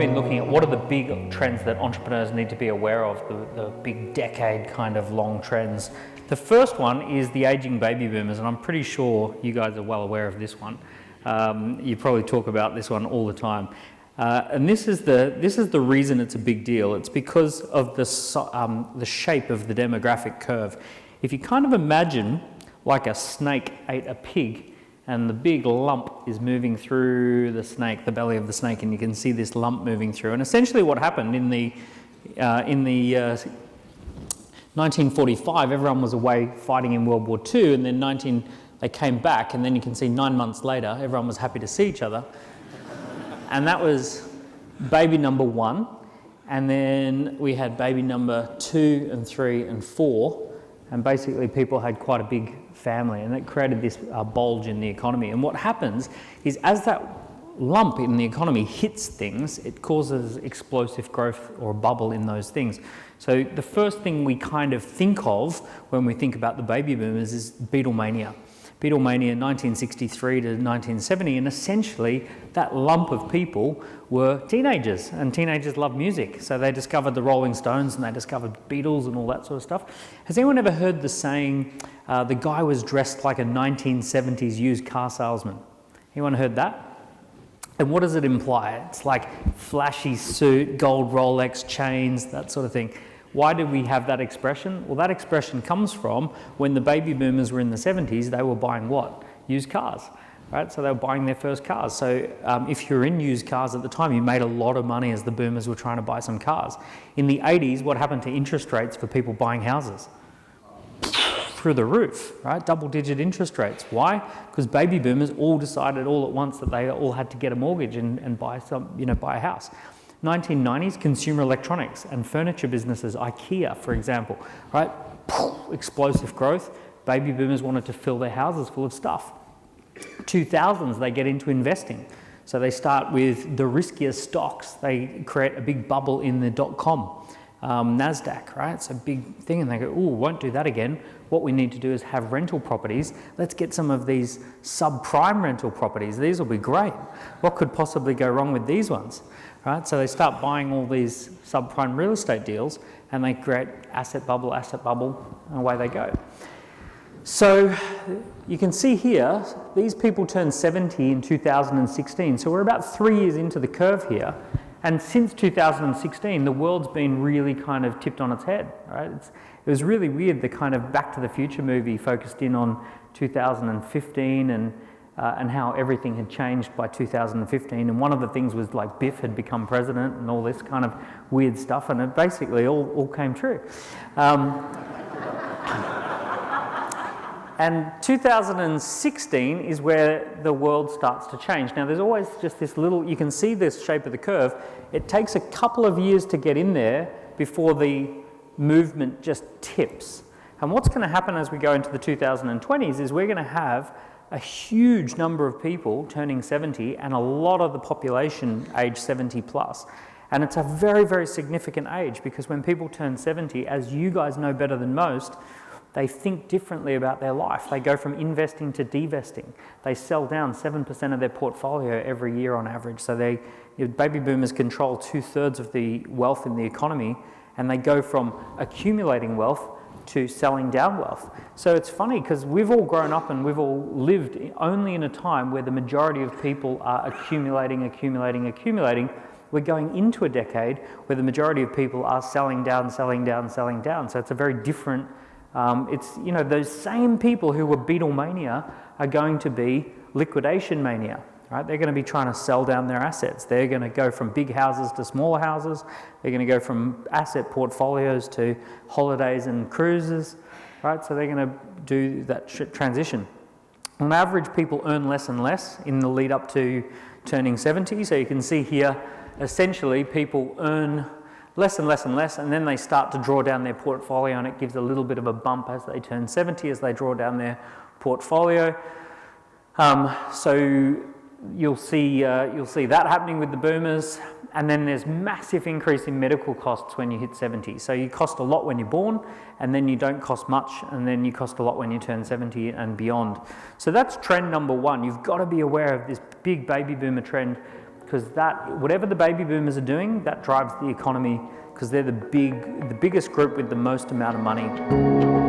been looking at what are the big trends that entrepreneurs need to be aware of, the big decade kind of long trends. The first one is the aging baby boomers, and I'm pretty sure you guys are well aware of this one. You probably talk about this one all the time. And this is the reason it's a big deal. It's because of the shape of the demographic curve. If you kind of imagine like a snake ate a pig, and the big lump is moving through the snake, the belly of the snake, and you can see this lump moving through. And essentially what happened in the 1945, everyone was away fighting in World War II, and then they came back, and then you can see 9 months later, everyone was happy to see each other. And that was baby number 1. And then we had baby number 2 and 3 and 4. And basically people had quite a big family, and it created this bulge in the economy. And what happens is as that lump in the economy hits things, it causes explosive growth or a bubble in those things. So the first thing we kind of think of when we think about the baby boomers is Beatlemania. Beatlemania 1963 to 1970, and essentially that lump of people were teenagers, and teenagers love music. So they discovered the Rolling Stones and they discovered Beatles and all that sort of stuff. Has anyone ever heard the saying, the guy was dressed like a 1970s used car salesman? Anyone heard that? And what does it imply? It's like flashy suit, gold Rolex chains, that sort of thing. Why do we have that expression? Well, that expression comes from when the baby boomers were in the 70s, they were buying what? Used cars, right? So they were buying their first cars. So if you're in used cars at the time, you made a lot of money as the boomers were trying to buy some cars. In the 80s, what happened to interest rates for people buying houses? Through the roof, right? Double-digit interest rates. Why? Because baby boomers all decided all at once that they all had to get a mortgage and buy a house. 1990s, consumer electronics and furniture businesses, IKEA, for example, right? Explosive growth. Baby boomers wanted to fill their houses full of stuff. 2000s, they get into investing. So they start with the riskier stocks. They create a big bubble in the .com, NASDAQ, right? It's a big thing, and they go, ooh, won't do that again. What we need to do is have rental properties. Let's get some of these subprime rental properties. These will be great. What could possibly go wrong with these ones? Right? So they start buying all these subprime real estate deals, and they create asset bubble, and away they go. So you can see here, these people turned 70 in 2016. So we're about 3 years into the curve here. And since 2016, the world's been really kind of tipped on its head, right? It was really weird, the kind of Back to the Future movie focused in on 2015 and how everything had changed by 2015. And one of the things was like Biff had become president and all this kind of weird stuff, and it basically all came true. And 2016 is where the world starts to change. Now there's always just this little, you can see this shape of the curve. It takes a couple of years to get in there before the movement just tips. And what's going to happen as we go into the 2020s is we're going to have a huge number of people turning 70 and a lot of the population age 70 plus. And it's a very, very significant age, because when people turn 70, as you guys know better than most, they think differently about their life. They go from investing to divesting. They sell down 7% of their portfolio every year on average. So baby boomers control 2/3 of the wealth in the economy, and they go from accumulating wealth to selling down wealth. So it's funny, because we've all grown up and we've all lived only in a time where the majority of people are accumulating. We're going into a decade where the majority of people are selling down. So it's a very different, those same people who were Beatlemania are going to be liquidation mania. Right? They're going to be trying to sell down their assets. They're going to go from big houses to smaller houses. They're going to go from asset portfolios to holidays and cruises. Right? So they're going to do that transition. On average, people earn less and less in the lead up to turning 70. So you can see here, essentially, people earn less and less and less, and then they start to draw down their portfolio, and it gives a little bit of a bump as they turn 70, as they draw down their portfolio. So you'll see that happening with the boomers, and then there's massive increase in medical costs when you hit 70. So you cost a lot when you're born, and then you don't cost much, and then you cost a lot when you turn 70 and beyond. So that's trend number one. You've got to be aware of this big baby boomer trend because that, whatever the baby boomers are doing, that drives the economy, because they're the biggest group with the most amount of money.